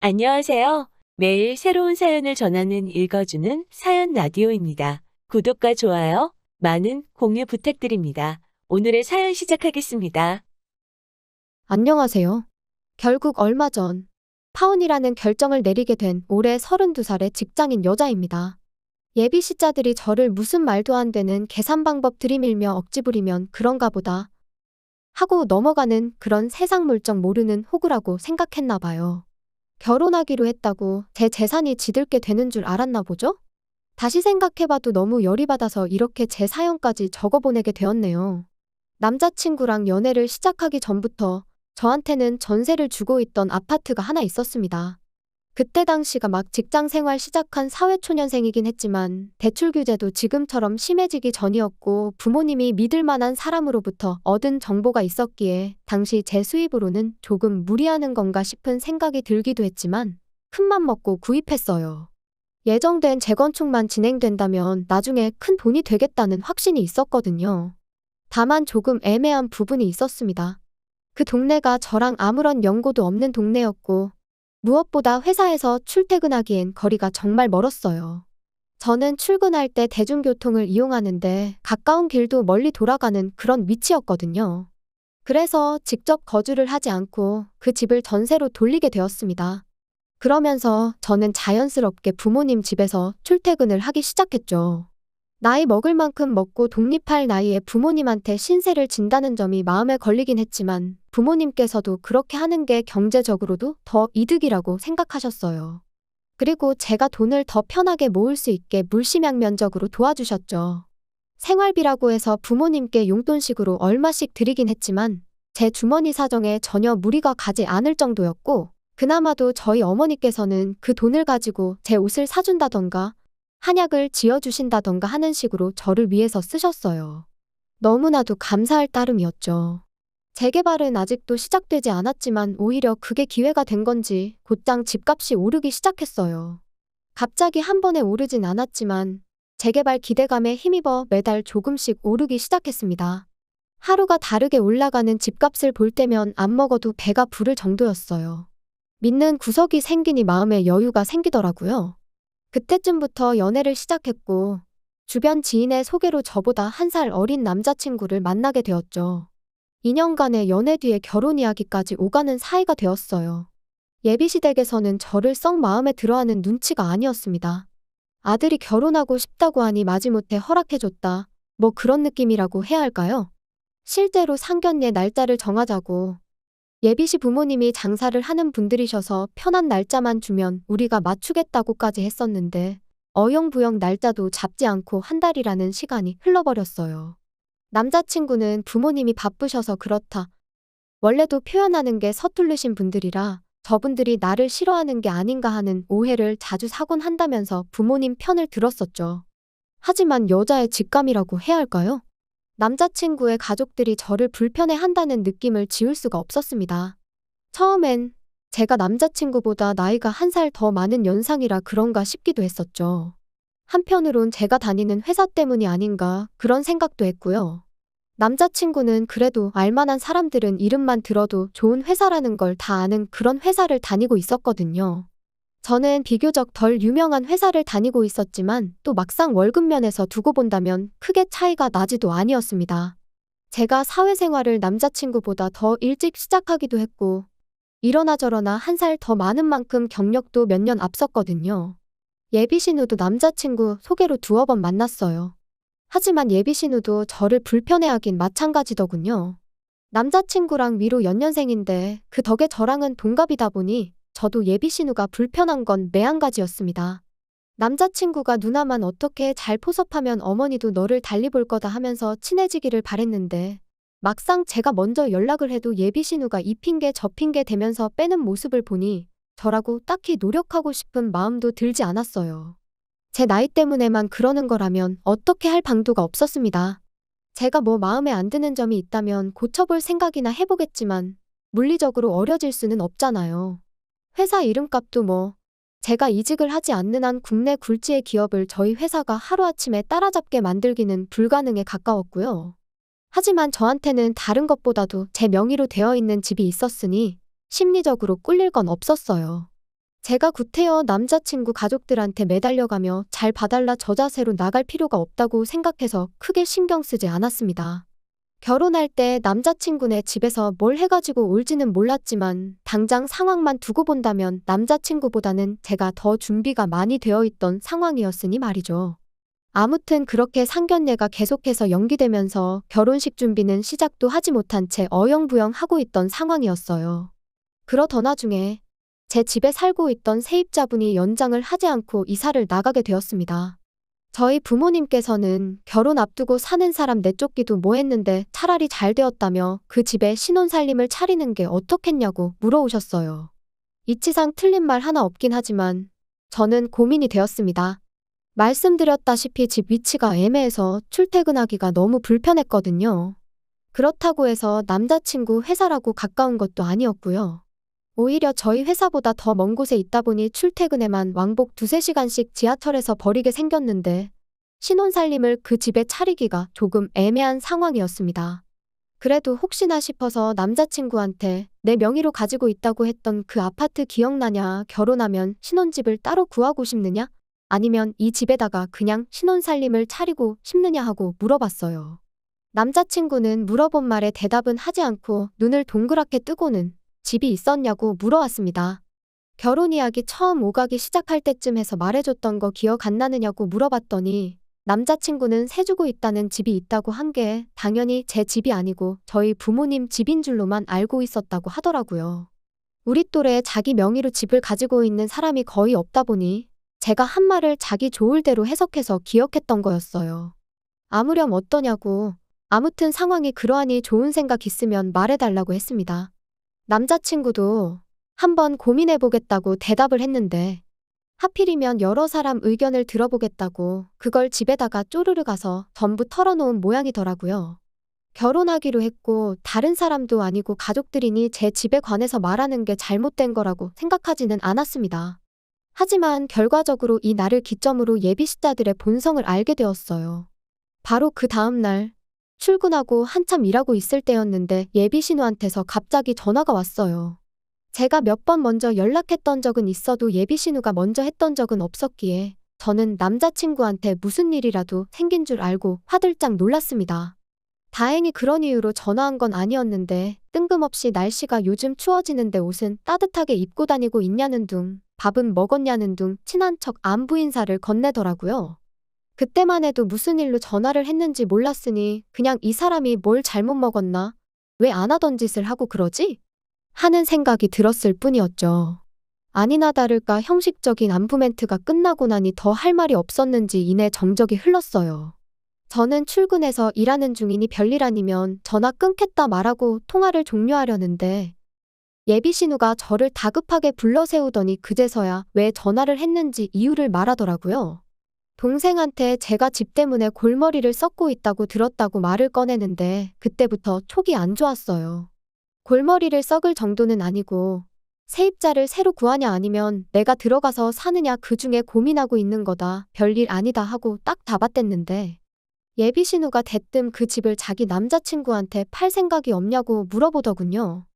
안녕하세요. 매일 새로운 사연을 전하는 읽어주는 사연 라디오입니다. 구독과 좋아요, 많은 공유 부탁드립니다. 오늘의 사연 시작하겠습니다. 안녕하세요. 결국 얼마 전 파혼이라는 결정을 내리게 된 올해 32살의 직장인 여자입니다. 예비 시자들이 저를 무슨 말도 안 되는 계산 방법 들이밀며 억지 부리면 그런가 보다 하고 넘어가는 그런 세상 물정 모르는 호구라고 생각했나 봐요. 결혼하기로 했다고 제 재산이 지들게 되는 줄 알았나 보죠? 다시 생각해봐도 너무 열이 받아서 이렇게 제 사연까지 적어보내게 되었네요. 남자친구랑 연애를 시작하기 전부터 저한테는 전세를 주고 있던 아파트가 하나 있었습니다. 그때 당시가 막 직장 생활 시작한 사회초년생이긴 했지만 대출 규제도 지금처럼 심해지기 전이었고 부모님이 믿을 만한 사람으로부터 얻은 정보가 있었기에 당시 제 수입으로는 조금 무리하는 건가 싶은 생각이 들기도 했지만 큰맘 먹고 구입했어요. 예정된 재건축만 진행된다면 나중에 큰 돈이 되겠다는 확신이 있었거든요. 다만 조금 애매한 부분이 있었습니다. 그 동네가 저랑 아무런 연고도 없는 동네였고 무엇보다 회사에서 출퇴근하기엔 거리가 정말 멀었어요. 저는 출근할 때 대중교통을 이용하는데 가까운 길도 멀리 돌아가는 그런 위치였거든요. 그래서 직접 거주를 하지 않고 그 집을 전세로 돌리게 되었습니다. 그러면서 저는 자연스럽게 부모님 집에서 출퇴근을 하기 시작했죠. 나이 먹을 만큼 먹고 독립할 나이에 부모님한테 신세를 진다는 점이 마음에 걸리긴 했지만 부모님께서도 그렇게 하는 게 경제적으로도 더 이득이라고 생각하셨어요. 그리고 제가 돈을 더 편하게 모을 수 있게 물심양면적으로 도와주셨죠. 생활비라고 해서 부모님께 용돈식으로 얼마씩 드리긴 했지만 제 주머니 사정에 전혀 무리가 가지 않을 정도였고 그나마도 저희 어머니께서는 그 돈을 가지고 제 옷을 사준다던가 한약을 지어주신다던가 하는 식으로 저를 위해서 쓰셨어요. 너무나도 감사할 따름이었죠. 재개발은 아직도 시작되지 않았지만 오히려 그게 기회가 된 건지 곧장 집값이 오르기 시작했어요. 갑자기 한 번에 오르진 않았지만 재개발 기대감에 힘입어 매달 조금씩 오르기 시작했습니다. 하루가 다르게 올라가는 집값을 볼 때면 안 먹어도 배가 부를 정도였어요. 믿는 구석이 생기니 마음에 여유가 생기더라고요. 그때쯤부터 연애를 시작했고 주변 지인의 소개로 저보다 1살 어린 남자친구를 만나게 되었죠. 2년간의 연애 뒤에 결혼 이야기까지 오가는 사이가 되었어요. 예비시댁에서는 저를 썩 마음에 들어하는 눈치가 아니었습니다. 아들이 결혼하고 싶다고 하니 마지못해 허락해줬다. 뭐 그런 느낌이라고 해야 할까요? 실제로 상견례 날짜를 정하자고 예비시 부모님이 장사를 하는 분들이셔서 편한 날짜만 주면 우리가 맞추겠다고까지 했었는데 어영부영 날짜도 잡지 않고 1달이라는 시간이 흘러버렸어요. 남자친구는 부모님이 바쁘셔서 그렇다. 원래도 표현하는 게 서툴르신 분들이라 저분들이 나를 싫어하는 게 아닌가 하는 오해를 자주 사곤 한다면서 부모님 편을 들었었죠. 하지만 여자의 직감이라고 해야 할까요? 남자친구의 가족들이 저를 불편해한다는 느낌을 지울 수가 없었습니다. 처음엔 제가 남자친구보다 나이가 1살 더 많은 연상이라 그런가 싶기도 했었죠. 한편으론 제가 다니는 회사 때문이 아닌가 그런 생각도 했고요. 남자친구는 그래도 알만한 사람들은 이름만 들어도 좋은 회사라는 걸 다 아는 그런 회사를 다니고 있었거든요. 저는 비교적 덜 유명한 회사를 다니고 있었지만 또 막상 월급 면에서 두고 본다면 크게 차이가 나지도 아니었습니다. 제가 사회생활을 남자친구보다 더 일찍 시작하기도 했고 이러나 저러나 1살 더 많은 만큼 경력도 몇 년 앞섰거든요. 예비신우도 남자친구 소개로 2번 만났어요. 하지만 예비신우도 저를 불편해하긴 마찬가지더군요. 남자친구랑 위로 연년생인데 그 덕에 저랑은 동갑이다 보니 저도 예비신우가 불편한 건 매한가지였습니다. 남자친구가 누나만 어떻게 잘 포섭하면 어머니도 너를 달리 볼 거다 하면서 친해지기를 바랬는데 막상 제가 먼저 연락을 해도 예비신우가 이 핑계 저 핑계 대면서 빼는 모습을 보니 저라고 딱히 노력하고 싶은 마음도 들지 않았어요. 제 나이 때문에만 그러는 거라면 어떻게 할 방도가 없었습니다. 제가 뭐 마음에 안 드는 점이 있다면 고쳐볼 생각이나 해보겠지만 물리적으로 어려질 수는 없잖아요. 회사 이름값도 뭐 제가 이직을 하지 않는 한 국내 굴지의 기업을 저희 회사가 하루아침에 따라잡게 만들기는 불가능에 가까웠고요. 하지만 저한테는 다른 것보다도 제 명의로 되어 있는 집이 있었으니 심리적으로 꿀릴 건 없었어요. 제가 구태여 남자친구 가족들한테 매달려가며 잘 봐달라 저 자세로 나갈 필요가 없다고 생각해서 크게 신경 쓰지 않았습니다. 결혼할 때 남자친구네 집에서 뭘 해가지고 올지는 몰랐지만 당장 상황만 두고 본다면 남자친구보다는 제가 더 준비가 많이 되어 있던 상황이었으니 말이죠. 아무튼 그렇게 상견례가 계속해서 연기되면서 결혼식 준비는 시작도 하지 못한 채 어영부영 하고 있던 상황이었어요. 그러던 와중에 제 집에 살고 있던 세입자분이 연장을 하지 않고 이사를 나가게 되었습니다. 저희 부모님께서는 결혼 앞두고 사는 사람 내쫓기도 뭐했는데 차라리 잘 되었다며 그 집에 신혼살림을 차리는 게 어떻겠냐고 물어오셨어요. 이치상 틀린 말 하나 없긴 하지만 저는 고민이 되었습니다. 말씀드렸다시피 집 위치가 애매해서 출퇴근하기가 너무 불편했거든요. 그렇다고 해서 남자친구 회사라고 가까운 것도 아니었고요. 오히려 저희 회사보다 더 먼 곳에 있다 보니 출퇴근에만 왕복 2~3시간씩 지하철에서 버리게 생겼는데 신혼살림을 그 집에 차리기가 조금 애매한 상황이었습니다. 그래도 혹시나 싶어서 남자친구한테 내 명의로 가지고 있다고 했던 그 아파트 기억나냐? 결혼하면 신혼집을 따로 구하고 싶느냐? 아니면 이 집에다가 그냥 신혼살림을 차리고 싶느냐 하고 물어봤어요. 남자친구는 물어본 말에 대답은 하지 않고 눈을 동그랗게 뜨고는 집이 있었냐고 물어왔습니다. 결혼 이야기 처음 오가기 시작할 때쯤 해서 말해줬던 거 기억 안 나느냐고 물어봤더니 남자친구는 세주고 있다는 집이 있다고 한 게 당연히 제 집이 아니고 저희 부모님 집인 줄로만 알고 있었다고 하더라고요. 우리 또래 자기 명의로 집을 가지고 있는 사람이 거의 없다 보니 제가 한 말을 자기 좋을 대로 해석해서 기억했던 거였어요. 아무렴 어떠냐고, 아무튼 상황이 그러하니 좋은 생각 있으면 말해달라고 했습니다. 남자친구도 한번 고민해보겠다고 대답을 했는데 하필이면 여러 사람 의견을 들어보겠다고 그걸 집에다가 쪼르르 가서 전부 털어놓은 모양이더라고요. 결혼하기로 했고 다른 사람도 아니고 가족들이니 제 집에 관해서 말하는 게 잘못된 거라고 생각하지는 않았습니다. 하지만 결과적으로 이 날을 기점으로 예비시자들의 본성을 알게 되었어요. 바로 그 다음 날 출근하고 한참 일하고 있을 때였는데 예비신우한테서 갑자기 전화가 왔어요. 제가 몇 번 먼저 연락했던 적은 있어도 예비신우가 먼저 했던 적은 없었기에 저는 남자친구한테 무슨 일이라도 생긴 줄 알고 화들짝 놀랐습니다. 다행히 그런 이유로 전화한 건 아니었는데 뜬금없이 날씨가 요즘 추워지는데 옷은 따뜻하게 입고 다니고 있냐는 둥, 밥은 먹었냐는 둥 친한 척 안부 인사를 건네더라고요. 그때만 해도 무슨 일로 전화를 했는지 몰랐으니 그냥 이 사람이 뭘 잘못 먹었나? 왜 안 하던 짓을 하고 그러지? 하는 생각이 들었을 뿐이었죠. 아니나 다를까 형식적인 안부 멘트가 끝나고 나니 더 할 말이 없었는지 이내 정적이 흘렀어요. 저는 출근해서 일하는 중이니 별일 아니면 전화 끊겠다 말하고 통화를 종료하려는데 예비신우가 저를 다급하게 불러 세우더니 그제서야 왜 전화를 했는지 이유를 말하더라고요. 동생한테 제가 집 때문에 골머리를 썩고 있다고 들었다고 말을 꺼내는데 그때부터 촉이 안 좋았어요. 골머리를 썩을 정도는 아니고 세입자를 새로 구하냐 아니면 내가 들어가서 사느냐 그중에 고민하고 있는 거다. 별일 아니다 하고 딱 잡아댔는데 예비신우가 대뜸 그 집을 자기 남자친구한테 팔 생각이 없냐고 물어보더군요.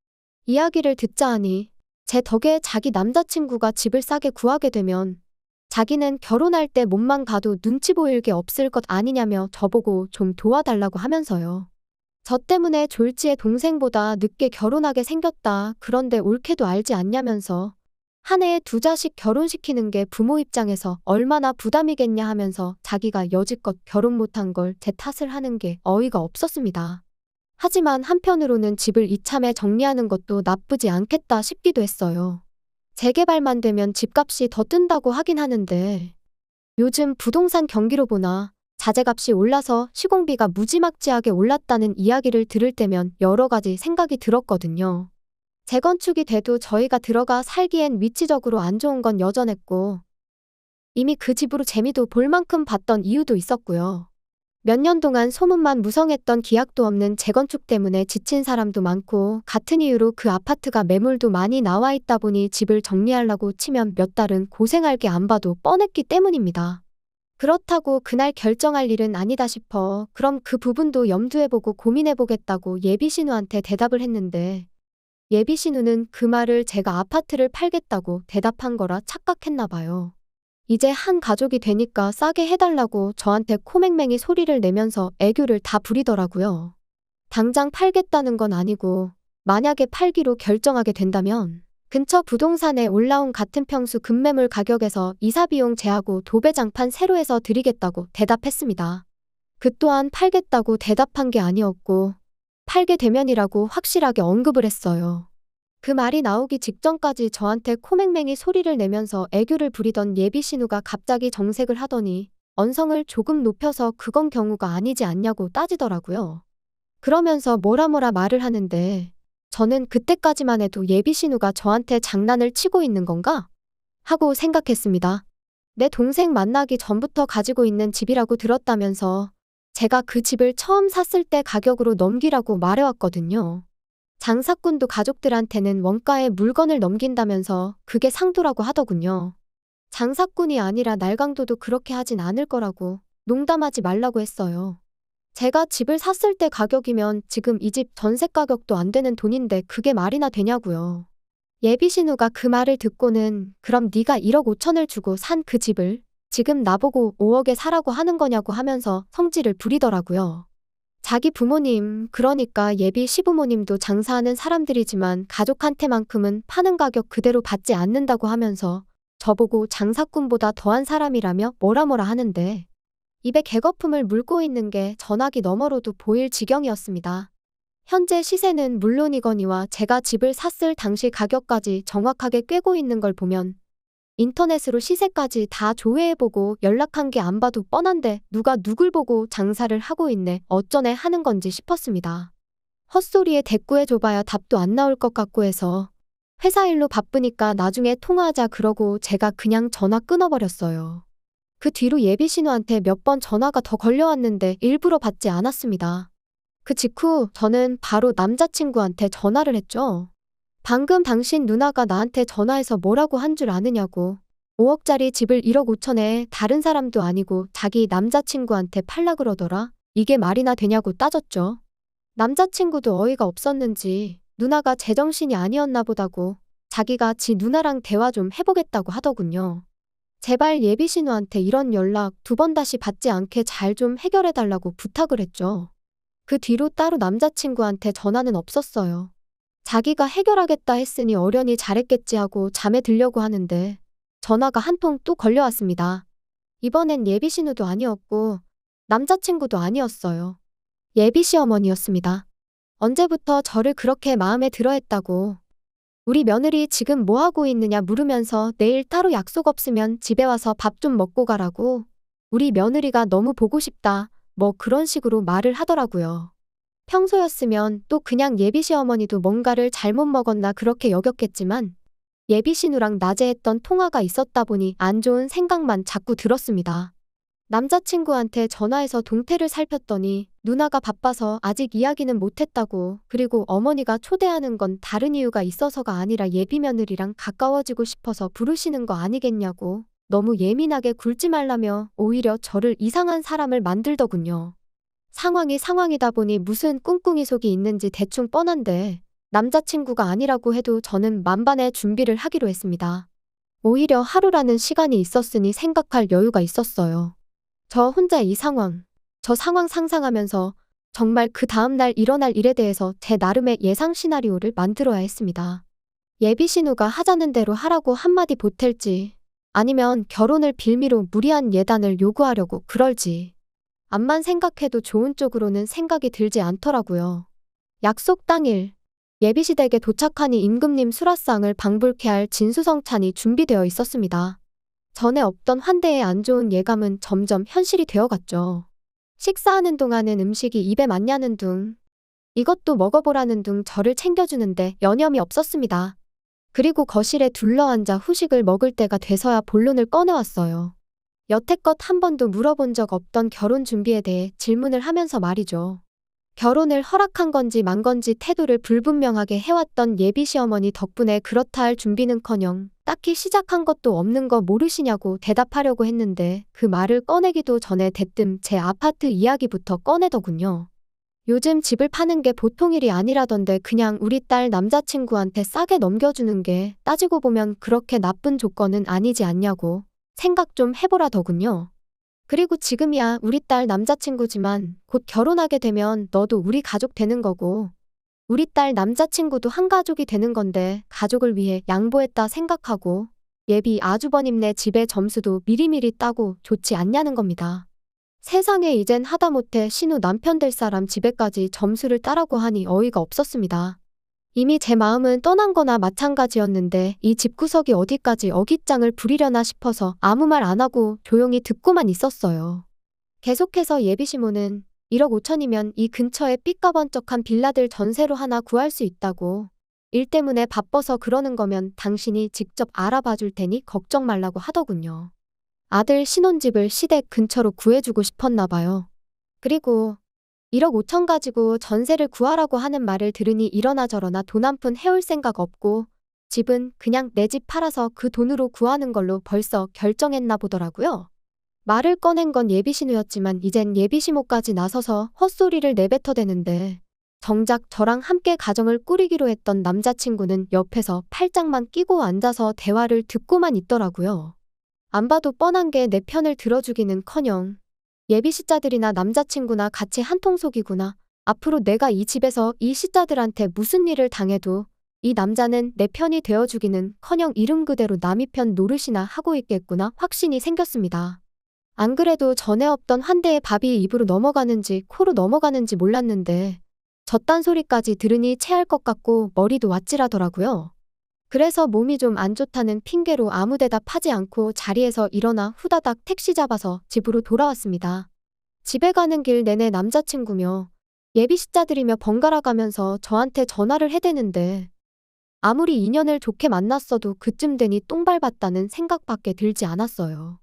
이야기를 듣자 하니 제 덕에 자기 남자친구가 집을 싸게 구하게 되면 자기는 결혼할 때 몸만 가도 눈치 보일 게 없을 것 아니냐며 저보고 좀 도와달라고 하면서요. 저 때문에 졸지에 동생보다 늦게 결혼하게 생겼다. 그런데 옳게도 알지 않냐면서 한 해에 2자식 결혼시키는 게 부모 입장에서 얼마나 부담이겠냐 하면서 자기가 여지껏 결혼 못한 걸 제 탓을 하는 게 어이가 없었습니다. 하지만 한편으로는 집을 이참에 정리하는 것도 나쁘지 않겠다 싶기도 했어요. 재개발만 되면 집값이 더 뜬다고 하긴 하는데 요즘 부동산 경기로 보나 자재값이 올라서 시공비가 무지막지하게 올랐다는 이야기를 들을 때면 여러 가지 생각이 들었거든요. 재건축이 돼도 저희가 들어가 살기엔 위치적으로 안 좋은 건 여전했고 이미 그 집으로 재미도 볼 만큼 봤던 이유도 있었고요. 몇 년 동안 소문만 무성했던 기약도 없는 재건축 때문에 지친 사람도 많고 같은 이유로 그 아파트가 매물도 많이 나와 있다 보니 집을 정리하려고 치면 몇 달은 고생할 게 안 봐도 뻔했기 때문입니다. 그렇다고 그날 결정할 일은 아니다 싶어 그럼 그 부분도 염두해보고 고민해보겠다고 예비신우한테 대답을 했는데 예비 신우는 그 말을 제가 아파트를 팔겠다고 대답한 거라 착각했나 봐요. 이제 한 가족이 되니까 싸게 해달라고 저한테 코맹맹이 소리를 내면서 애교를 다 부리더라고요. 당장 팔겠다는 건 아니고 만약에 팔기로 결정하게 된다면 근처 부동산에 올라온 같은 평수 급매물 가격에서 이사비용 제하고 도배장판 새로 해서 드리겠다고 대답했습니다. 그 또한 팔겠다고 대답한 게 아니었고 팔게 되면이라고 확실하게 언급을 했어요. 그 말이 나오기 직전까지 저한테 코맹맹이 소리를 내면서 애교를 부리던 예비 신우가 갑자기 정색을 하더니 언성을 조금 높여서 그건 경우가 아니지 않냐고 따지더라고요. 그러면서 뭐라 말을 하는데 저는 그때까지만 해도 예비 신우가 저한테 장난을 치고 있는 건가? 하고 생각했습니다. 내 동생 만나기 전부터 가지고 있는 집이라고 들었다면서 제가 그 집을 처음 샀을 때 가격으로 넘기라고 말해왔거든요. 장사꾼도 가족들한테는 원가에 물건을 넘긴다면서 그게 상도라고 하더군요. 장사꾼이 아니라 날강도도 그렇게 하진 않을 거라고 농담하지 말라고 했어요. 제가 집을 샀을 때 가격이면 지금 이 집 전세 가격도 안 되는 돈인데 그게 말이나 되냐고요. 예비 신우가 그 말을 듣고는 그럼 네가 1억 5천을 주고 산 그 집을 지금 나보고 5억에 사라고 하는 거냐고 하면서 성질을 부리더라고요. 자기 부모님, 그러니까 예비 시부모님도 장사하는 사람들이지만 가족한테만큼은 파는 가격 그대로 받지 않는다고 하면서 저보고 장사꾼보다 더한 사람이라며 뭐라 하는데 입에 개거품을 물고 있는 게 전화기 너머로도 보일 지경이었습니다. 현재 시세는 물론이거니와 제가 집을 샀을 당시 가격까지 정확하게 꿰고 있는 걸 보면 인터넷으로 시세까지 다 조회해보고 연락한 게 안 봐도 뻔한데 누가 누굴 보고 장사를 하고 있네 어쩌네 하는 건지 싶었습니다. 헛소리에 대꾸해줘봐야 답도 안 나올 것 같고 해서 회사 일로 바쁘니까 나중에 통화하자 그러고 제가 그냥 전화 끊어버렸어요. 그 뒤로 예비 신우한테 몇 번 전화가 더 걸려왔는데 일부러 받지 않았습니다. 그 직후 저는 바로 남자친구한테 전화를 했죠. 방금 당신 누나가 나한테 전화해서 뭐라고 한 줄 아느냐고. 5억짜리 집을 1억 5천에 다른 사람도 아니고 자기 남자친구한테 팔라 그러더라. 이게 말이나 되냐고 따졌죠. 남자친구도 어이가 없었는지 누나가 제정신이 아니었나 보다고 자기가 지 누나랑 대화 좀 해보겠다고 하더군요. 제발 예비 신우한테 이런 연락 2번 다시 받지 않게 잘 좀 해결해달라고 부탁을 했죠. 그 뒤로 따로 남자친구한테 전화는 없었어요. 자기가 해결하겠다 했으니 어련히 잘했겠지 하고 잠에 들려고 하는데 전화가 한 통 또 걸려왔습니다. 이번엔 예비 신우도 아니었고 남자친구도 아니었어요. 예비 시어머니였습니다. 언제부터 저를 그렇게 마음에 들어 했다고. 우리 며느리 지금 뭐 하고 있느냐 물으면서 내일 따로 약속 없으면 집에 와서 밥 좀 먹고 가라고. 우리 며느리가 너무 보고 싶다. 뭐 그런 식으로 말을 하더라고요. 평소였으면 또 그냥 예비 시어머니도 뭔가를 잘못 먹었나 그렇게 여겼겠지만 예비 신우랑 낮에 했던 통화가 있었다 보니 안 좋은 생각만 자꾸 들었습니다. 남자친구한테 전화해서 동태를 살폈더니 누나가 바빠서 아직 이야기는 못했다고, 그리고 어머니가 초대하는 건 다른 이유가 있어서가 아니라 예비 며느리랑 가까워지고 싶어서 부르시는 거 아니겠냐고 너무 예민하게 굴지 말라며 오히려 저를 이상한 사람을 만들더군요. 상황이 상황이다 보니 무슨 꿍꿍이 속이 있는지 대충 뻔한데 남자친구가 아니라고 해도 저는 만반의 준비를 하기로 했습니다. 오히려 하루라는 시간이 있었으니 생각할 여유가 있었어요. 저 혼자 저 상황 상상하면서 정말 그 다음날 일어날 일에 대해서 제 나름의 예상 시나리오를 만들어야 했습니다. 예비 신우가 하자는 대로 하라고 한마디 보탤지 아니면 결혼을 빌미로 무리한 예단을 요구하려고 그럴지 암만 생각해도 좋은 쪽으로는 생각이 들지 않더라고요. 약속 당일 예비시댁에 도착하니 임금님 수라상을 방불케 할 진수성찬이 준비되어 있었습니다. 전에 없던 환대의 안 좋은 예감은 점점 현실이 되어갔죠. 식사하는 동안은 음식이 입에 맞냐는 둥, 이것도 먹어보라는 둥 저를 챙겨주는데 여념이 없었습니다. 그리고 거실에 둘러앉아 후식을 먹을 때가 돼서야 본론을 꺼내왔어요. 여태껏 한 번도 물어본 적 없던 결혼 준비에 대해 질문을 하면서 말이죠. 결혼을 허락한 건지 만 건지 태도를 불분명하게 해왔던 예비 시어머니 덕분에 그렇다 할 준비는커녕 딱히 시작한 것도 없는 거 모르시냐고 대답하려고 했는데 그 말을 꺼내기도 전에 대뜸 제 아파트 이야기부터 꺼내더군요. 요즘 집을 파는 게 보통 일이 아니라던데 그냥 우리 딸 남자친구한테 싸게 넘겨주는 게 따지고 보면 그렇게 나쁜 조건은 아니지 않냐고 생각 좀 해보라더군요. 그리고 지금이야 우리 딸 남자친구지만 곧 결혼하게 되면 너도 우리 가족 되는 거고 우리 딸 남자친구도 한 가족이 되는 건데 가족을 위해 양보했다 생각하고 예비 아주버님네 집의 점수도 미리미리 따고 좋지 않냐는 겁니다. 세상에 이젠 하다못해 신우 남편 될 사람 집에까지 점수를 따라고 하니 어이가 없었습니다. 이미 제 마음은 떠난 거나 마찬가지였는데 이 집구석이 어디까지 어깃장을 부리려나 싶어서 아무 말 안 하고 조용히 듣고만 있었어요. 계속해서 예비시모는 1억 5천이면 이 근처에 삐까번쩍한 빌라들 전세로 하나 구할 수 있다고. 일 때문에 바빠서 그러는 거면 당신이 직접 알아봐 줄 테니 걱정 말라고 하더군요. 아들 신혼집을 시댁 근처로 구해주고 싶었나 봐요. 그리고 1억 5천 가지고 전세를 구하라고 하는 말을 들으니 이러나 저러나 돈 한 푼 해올 생각 없고 집은 그냥 내 집 팔아서 그 돈으로 구하는 걸로 벌써 결정했나 보더라고요. 말을 꺼낸 건 예비신우였지만 이젠 예비시모까지 나서서 헛소리를 내뱉어대는데 정작 저랑 함께 가정을 꾸리기로 했던 남자친구는 옆에서 팔짱만 끼고 앉아서 대화를 듣고만 있더라고요. 안 봐도 뻔한 게 내 편을 들어주기는커녕 예비시자들이나 남자친구나 같이 한통속이구나. 앞으로 내가 이 집에서 이 시자들한테 무슨 일을 당해도 이 남자는 내 편이 되어주기는커녕 이름 그대로 남이 편 노릇이나 하고 있겠구나 확신이 생겼습니다. 안 그래도 전에 없던 환대의 밥이 입으로 넘어가는지 코로 넘어가는지 몰랐는데 저딴 소리까지 들으니 체할 것 같고 머리도 아찔하더라고요. 그래서 몸이 좀 안 좋다는 핑계로 아무 대답하지 않고 자리에서 일어나 후다닥 택시 잡아서 집으로 돌아왔습니다. 집에 가는 길 내내 남자친구며 예비시자들이며 번갈아 가면서 저한테 전화를 해대는데 아무리 인연을 좋게 만났어도 그쯤 되니 똥 밟았다는 생각밖에 들지 않았어요.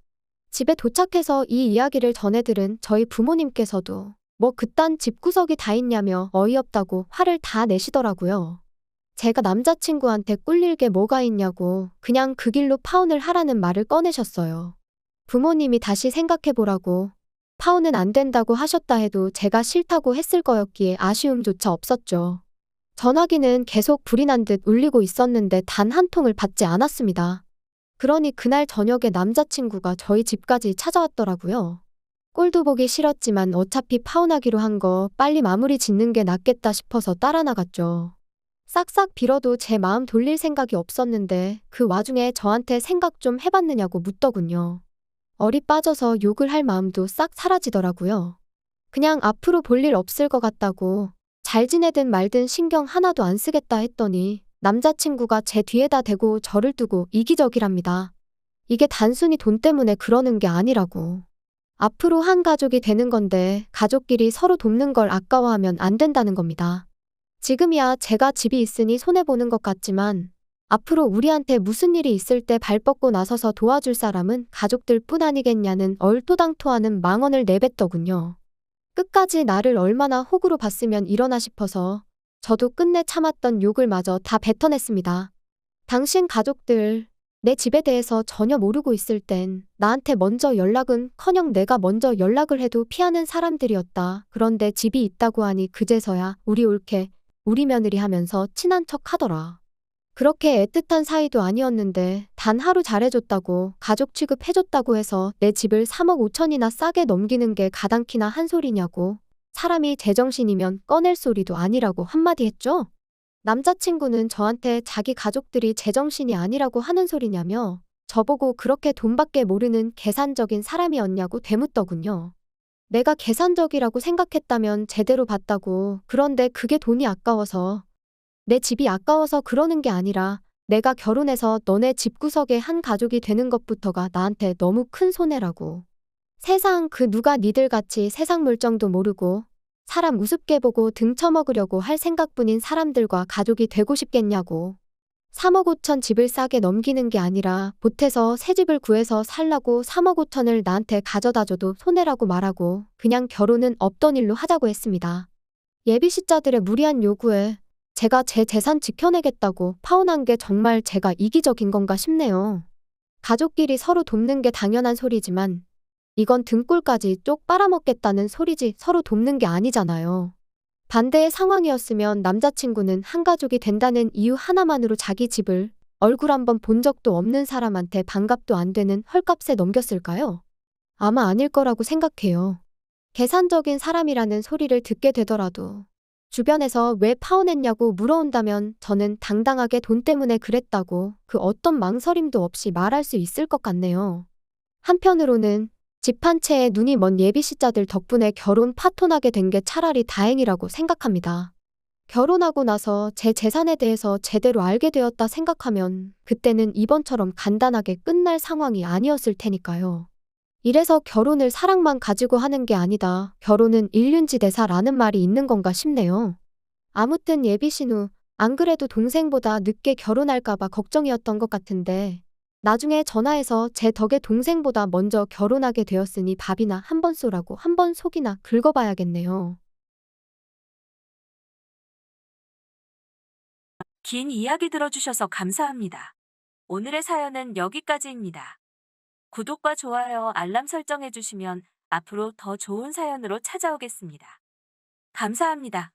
집에 도착해서 이 이야기를 전해들은 저희 부모님께서도 뭐 그딴 집구석이 다 있냐며 어이없다고 화를 다 내시더라고요. 제가 남자친구한테 꿀릴 게 뭐가 있냐고 그냥 그 길로 파혼을 하라는 말을 꺼내셨어요. 부모님이 다시 생각해보라고 파혼은 안 된다고 하셨다 해도 제가 싫다고 했을 거였기에 아쉬움조차 없었죠. 전화기는 계속 불이 난 듯 울리고 있었는데 단 한 통을 받지 않았습니다. 그러니 그날 저녁에 남자친구가 저희 집까지 찾아왔더라고요. 꼴도 보기 싫었지만 어차피 파혼하기로 한 거 빨리 마무리 짓는 게 낫겠다 싶어서 따라 나갔죠. 싹싹 빌어도 제 마음 돌릴 생각이 없었는데 그 와중에 저한테 생각 좀 해봤느냐고 묻더군요. 얼이 빠져서 욕을 할 마음도 싹 사라지더라고요. 그냥 앞으로 볼 일 없을 것 같다고 잘 지내든 말든 신경 하나도 안 쓰겠다 했더니 남자친구가 제 뒤에다 대고 저를 두고 이기적이랍니다. 이게 단순히 돈 때문에 그러는 게 아니라고. 앞으로 한 가족이 되는 건데 가족끼리 서로 돕는 걸 아까워하면 안 된다는 겁니다. 지금이야 제가 집이 있으니 손해보는 것 같지만 앞으로 우리한테 무슨 일이 있을 때 발 뻗고 나서서 도와줄 사람은 가족들 뿐 아니겠냐는 얼토당토하는 망언을 내뱉더군요. 끝까지 나를 얼마나 호구로 봤으면 이러나 싶어서 저도 끝내 참았던 욕을 마저 다 뱉어냈습니다. 당신 가족들 내 집에 대해서 전혀 모르고 있을 땐 나한테 먼저 연락은커녕 내가 먼저 연락을 해도 피하는 사람들이었다. 그런데 집이 있다고 하니 그제서야 우리 올케 우리 며느리 하면서 친한 척 하더라. 그렇게 애틋한 사이도 아니었는데 단 하루 잘해줬다고 가족 취급해줬다고 해서 내 집을 3억 5천이나 싸게 넘기는 게 가당키나 한 소리냐고. 사람이 제정신이면 꺼낼 소리도 아니라고 한마디 했죠. 남자친구는 저한테 자기 가족들이 제정신이 아니라고 하는 소리냐며 저보고 그렇게 돈밖에 모르는 계산적인 사람이었냐고 되묻더군요. 내가 계산적이라고 생각했다면 제대로 봤다고. 그런데 그게 돈이 아까워서 내 집이 아까워서 그러는 게 아니라 내가 결혼해서 너네 집구석에 한 가족이 되는 것부터가 나한테 너무 큰 손해라고. 세상 그 누가 니들같이 세상 물정도 모르고 사람 우습게 보고 등쳐먹으려고 할 생각뿐인 사람들과 가족이 되고 싶겠냐고. 3억 5천 집을 싸게 넘기는 게 아니라 보태서 새 집을 구해서 살라고 3억 5천을 나한테 가져다줘도 손해라고 말하고 그냥 결혼은 없던 일로 하자고 했습니다. 예비시자들의 무리한 요구에 제가 제 재산 지켜내겠다고 파혼한 게 정말 제가 이기적인 건가 싶네요. 가족끼리 서로 돕는 게 당연한 소리지만 이건 등골까지 쪽 빨아먹겠다는 소리지 서로 돕는 게 아니잖아요. 반대의 상황이었으면 남자친구는 한 가족이 된다는 이유 하나만으로 자기 집을 얼굴 한번 본 적도 없는 사람한테 반갑도 안 되는 헐값에 넘겼을까요? 아마 아닐 거라고 생각해요. 계산적인 사람이라는 소리를 듣게 되더라도 주변에서 왜 파혼했냐고 물어온다면 저는 당당하게 돈 때문에 그랬다고 그 어떤 망설임도 없이 말할 수 있을 것 같네요. 한편으로는 집 한 채에 눈이 먼 예비시자들 덕분에 결혼 파혼하게 된 게 차라리 다행이라고 생각합니다. 결혼하고 나서 제 재산에 대해서 제대로 알게 되었다 생각하면 그때는 이번처럼 간단하게 끝날 상황이 아니었을 테니까요. 이래서 결혼을 사랑만 가지고 하는 게 아니다. 결혼은 일륜지대사라는 말이 있는 건가 싶네요. 아무튼 예비 신우, 안 그래도 동생보다 늦게 결혼할까봐 걱정이었던 것 같은데 나중에 전화해서 제 덕에 동생보다 먼저 결혼하게 되었으니 밥이나 한 번 쏘라고 한 번 속이나 긁어봐야겠네요. 긴 이야기 들어주셔서 감사합니다. 오늘의 사연은 여기까지입니다. 구독과 좋아요, 알람 설정해주시면 앞으로 더 좋은 사연으로 찾아오겠습니다. 감사합니다.